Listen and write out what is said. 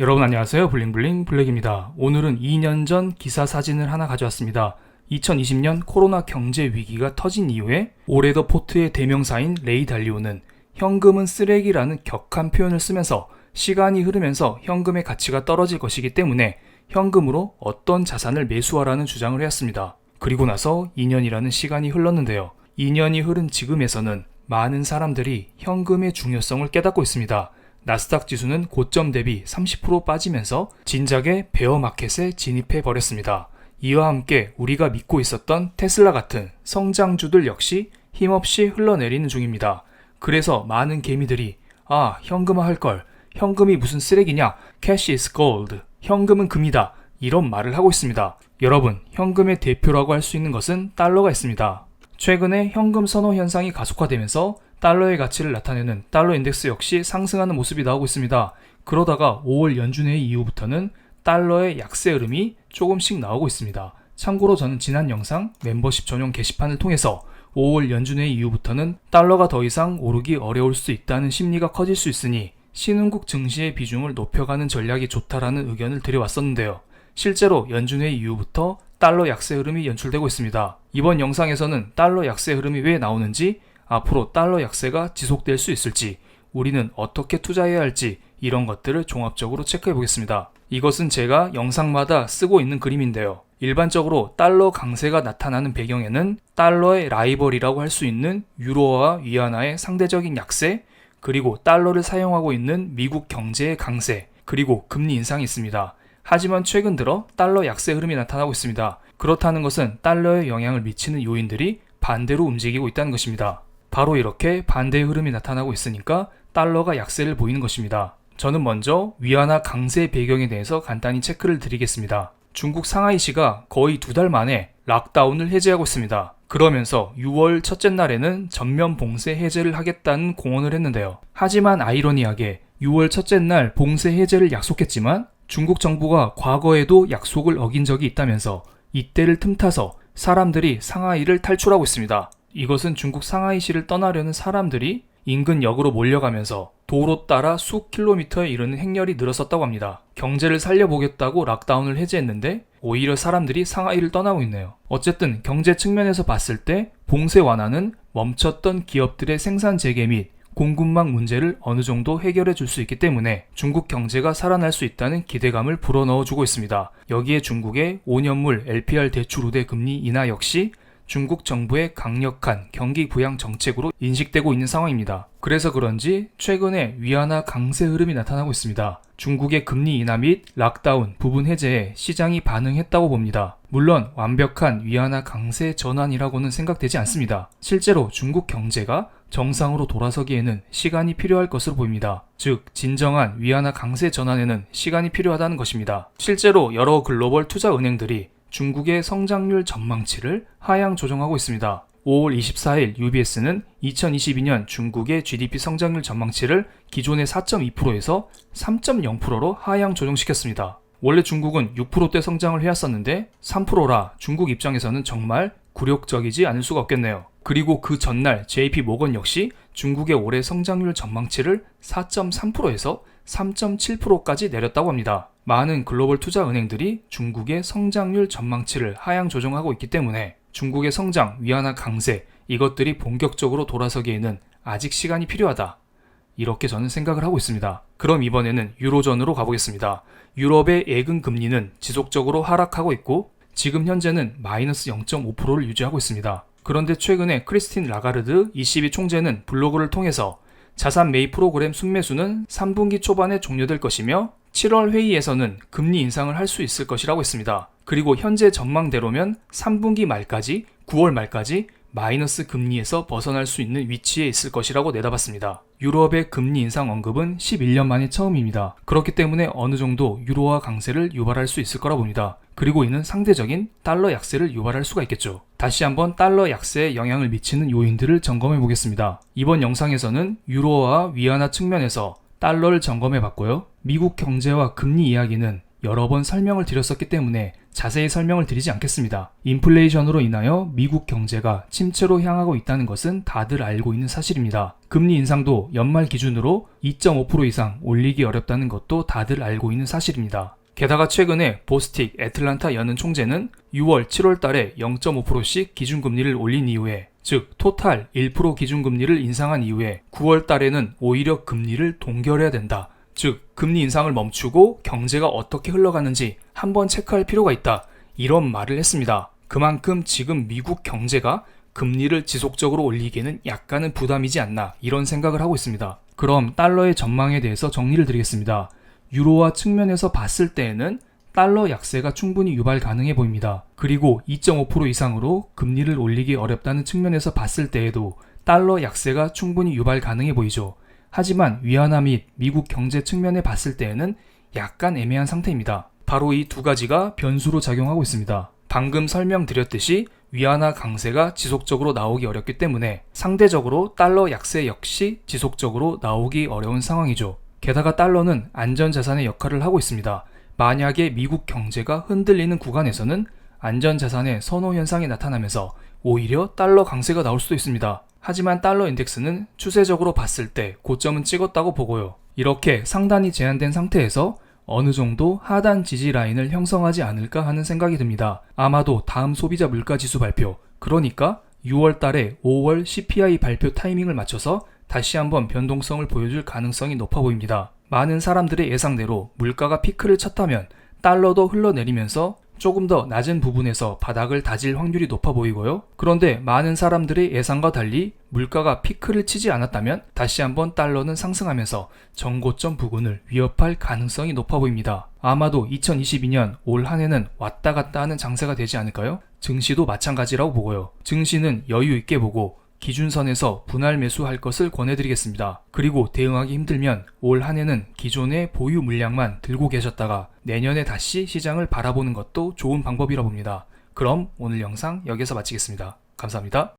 여러분 안녕하세요. 블링블링 블랙입니다. 오늘은 2년 전 기사 사진을 하나 가져왔습니다. 2020년 코로나 경제 위기가 터진 이후에 올해더 포트의 대명사인 레이 달리오는 현금은 쓰레기라는 격한 표현을 쓰면서 시간이 흐르면서 현금의 가치가 떨어질 것이기 때문에 현금으로 어떤 자산을 매수하라는 주장을 해왔습니다. 그리고 나서 2년이라는 시간이 흘렀는데요. 2년이 흐른 지금에서는 많은 사람들이 현금의 중요성을 깨닫고 있습니다. 나스닥 지수는 고점 대비 30% 빠지면서 진작에 베어마켓에 진입해 버렸습니다. 이와 함께 우리가 믿고 있었던 테슬라 같은 성장주들 역시 힘없이 흘러내리는 중입니다. 그래서 많은 개미들이 현금화 할걸, 현금이 무슨 쓰레기냐, cash is gold, 현금은 금이다, 이런 말을 하고 있습니다. 여러분, 현금의 대표라고 할 수 있는 것은 달러가 있습니다. 최근에 현금 선호 현상이 가속화되면서 달러의 가치를 나타내는 달러 인덱스 역시 상승하는 모습이 나오고 있습니다. 그러다가 5월 연준회의 이후부터는 달러의 약세 흐름이 조금씩 나오고 있습니다. 참고로 저는 지난 영상 멤버십 전용 게시판을 통해서 5월 연준회의 이후부터는 달러가 더 이상 오르기 어려울 수 있다는 심리가 커질 수 있으니 신흥국 증시의 비중을 높여가는 전략이 좋다라는 의견을 드려왔었는데요. 실제로 연준회의 이후부터 달러 약세 흐름이 연출되고 있습니다. 이번 영상에서는 달러 약세 흐름이 왜 나오는지, 앞으로 달러 약세가 지속될 수 있을지, 우리는 어떻게 투자해야 할지 이런 것들을 종합적으로 체크해 보겠습니다. 이것은 제가 영상마다 쓰고 있는 그림인데요. 일반적으로 달러 강세가 나타나는 배경에는 달러의 라이벌이라고 할 수 있는 유로와 위안화의 상대적인 약세, 그리고 달러를 사용하고 있는 미국 경제의 강세, 그리고 금리 인상이 있습니다. 하지만 최근 들어 달러 약세 흐름이 나타나고 있습니다. 그렇다는 것은 달러에 영향을 미치는 요인들이 반대로 움직이고 있다는 것입니다. 바로 이렇게 반대의 흐름이 나타나고 있으니까 달러가 약세를 보이는 것입니다. 저는 먼저 위안화 강세 배경에 대해서 간단히 체크를 드리겠습니다. 중국 상하이시가 거의 2달 만에 락다운을 해제하고 있습니다. 그러면서 6월 첫째 날에는 전면 봉쇄 해제를 하겠다는 공언을 했는데요. 하지만 아이러니하게 6월 첫째 날 봉쇄 해제를 약속했지만 중국 정부가 과거에도 약속을 어긴 적이 있다면서 이때를 틈타서 사람들이 상하이를 탈출하고 있습니다. 이것은 중국 상하이시를 떠나려는 사람들이 인근 역으로 몰려가면서 도로 따라 수 킬로미터에 이르는 행렬이 늘었었다고 합니다. 경제를 살려보겠다고 락다운을 해제했는데 오히려 사람들이 상하이를 떠나고 있네요. 어쨌든 경제 측면에서 봤을 때 봉쇄 완화는 멈췄던 기업들의 생산 재개 및 공급망 문제를 어느 정도 해결해 줄 수 있기 때문에 중국 경제가 살아날 수 있다는 기대감을 불어넣어주고 있습니다. 여기에 중국의 5년물 LPR 대출 우대 금리 인하 역시 중국 정부의 강력한 경기 부양 정책으로 인식되고 있는 상황입니다. 그래서 그런지 최근에 위안화 강세 흐름이 나타나고 있습니다. 중국의 금리 인하 및 락다운 부분 해제에 시장이 반응했다고 봅니다. 물론 완벽한 위안화 강세 전환이라고는 생각되지 않습니다. 실제로 중국 경제가 정상으로 돌아서기에는 시간이 필요할 것으로 보입니다. 즉, 진정한 위안화 강세 전환에는 시간이 필요하다는 것입니다. 실제로 여러 글로벌 투자 은행들이 중국의 성장률 전망치를 하향 조정하고 있습니다. 5월 24일 UBS는 2022년 중국의 GDP 성장률 전망치를 기존의 4.2%에서 3.0%로 하향 조정시켰습니다. 원래 중국은 6%대 성장을 해왔었는데 3%라 중국 입장에서는 정말 굴욕적이지 않을 수가 없겠네요. 그리고 그 전날 JP 모건 역시 중국의 올해 성장률 전망치를 4.3%에서 3.7%까지 내렸다고 합니다. 많은 글로벌 투자 은행들이 중국의 성장률 전망치를 하향 조정하고 있기 때문에 중국의 성장, 위안화 강세, 이것들이 본격적으로 돌아서기에는 아직 시간이 필요하다. 이렇게 저는 생각을 하고 있습니다. 그럼 이번에는 유로존으로 가보겠습니다. 유럽의 예금 금리는 지속적으로 하락하고 있고 지금 현재는 마이너스 0.5%를 유지하고 있습니다. 그런데 최근에 크리스틴 라가르드 ECB 총재는 블로그를 통해서 자산 매입 프로그램 순매수는 3분기 초반에 종료될 것이며 7월 회의에서는 금리 인상을 할 수 있을 것이라고 했습니다. 그리고 현재 전망대로면 3분기 말까지, 9월 말까지 마이너스 금리에서 벗어날 수 있는 위치에 있을 것이라고 내다봤습니다. 유럽의 금리 인상 언급은 11년 만에 처음입니다. 그렇기 때문에 어느 정도 유로화 강세를 유발할 수 있을 거라 봅니다. 그리고 이는 상대적인 달러 약세를 유발할 수가 있겠죠. 다시 한번 달러 약세에 영향을 미치는 요인들을 점검해 보겠습니다. 이번 영상에서는 유로와 위안화 측면에서 달러를 점검해 봤고요. 미국 경제와 금리 이야기는 여러 번 설명을 드렸었기 때문에 자세히 설명을 드리지 않겠습니다. 인플레이션으로 인하여 미국 경제가 침체로 향하고 있다는 것은 다들 알고 있는 사실입니다. 금리 인상도 연말 기준으로 2.5% 이상 올리기 어렵다는 것도 다들 알고 있는 사실입니다. 게다가 최근에 보스틱 애틀란타 연은 총재는 6월, 7월 달에 0.5%씩 기준금리를 올린 이후에, 즉 토탈 1% 기준금리를 인상한 이후에 9월 달에는 오히려 금리를 동결해야 된다. 즉 금리 인상을 멈추고 경제가 어떻게 흘러가는지 한번 체크할 필요가 있다. 이런 말을 했습니다. 그만큼 지금 미국 경제가 금리를 지속적으로 올리기에는 약간은 부담이지 않나 이런 생각을 하고 있습니다. 그럼 달러의 전망에 대해서 정리를 드리겠습니다. 유로화 측면에서 봤을 때에는 달러 약세가 충분히 유발 가능해 보입니다. 그리고 2.5% 이상으로 금리를 올리기 어렵다는 측면에서 봤을 때에도 달러 약세가 충분히 유발 가능해 보이죠. 하지만 위안화 및 미국 경제 측면에 봤을 때에는 약간 애매한 상태입니다. 바로 이 두 가지가 변수로 작용하고 있습니다. 방금 설명드렸듯이 위안화 강세가 지속적으로 나오기 어렵기 때문에 상대적으로 달러 약세 역시 지속적으로 나오기 어려운 상황이죠. 게다가 달러는 안전자산의 역할을 하고 있습니다. 만약에 미국 경제가 흔들리는 구간에서는 안전자산의 선호 현상이 나타나면서 오히려 달러 강세가 나올 수도 있습니다. 하지만 달러 인덱스는 추세적으로 봤을 때 고점은 찍었다고 보고요. 이렇게 상단이 제한된 상태에서 어느 정도 하단 지지 라인을 형성하지 않을까 하는 생각이 듭니다. 아마도 다음 소비자 물가지수 발표, 그러니까 6월 달에 5월 CPI 발표 타이밍을 맞춰서 다시 한번 변동성을 보여줄 가능성이 높아 보입니다. 많은 사람들의 예상대로 물가가 피크를 쳤다면 달러도 흘러내리면서 조금 더 낮은 부분에서 바닥을 다질 확률이 높아 보이고요. 그런데 많은 사람들의 예상과 달리 물가가 피크를 치지 않았다면 다시 한번 달러는 상승하면서 전고점 부근을 위협할 가능성이 높아 보입니다. 아마도 2022년 올 한 해는 왔다 갔다 하는 장세가 되지 않을까요? 증시도 마찬가지라고 보고요. 증시는 여유 있게 보고 기준선에서 분할 매수할 것을 권해드리겠습니다. 그리고 대응하기 힘들면 올 한 해는 기존의 보유 물량만 들고 계셨다가 내년에 다시 시장을 바라보는 것도 좋은 방법이라 봅니다. 그럼 오늘 영상 여기서 마치겠습니다. 감사합니다.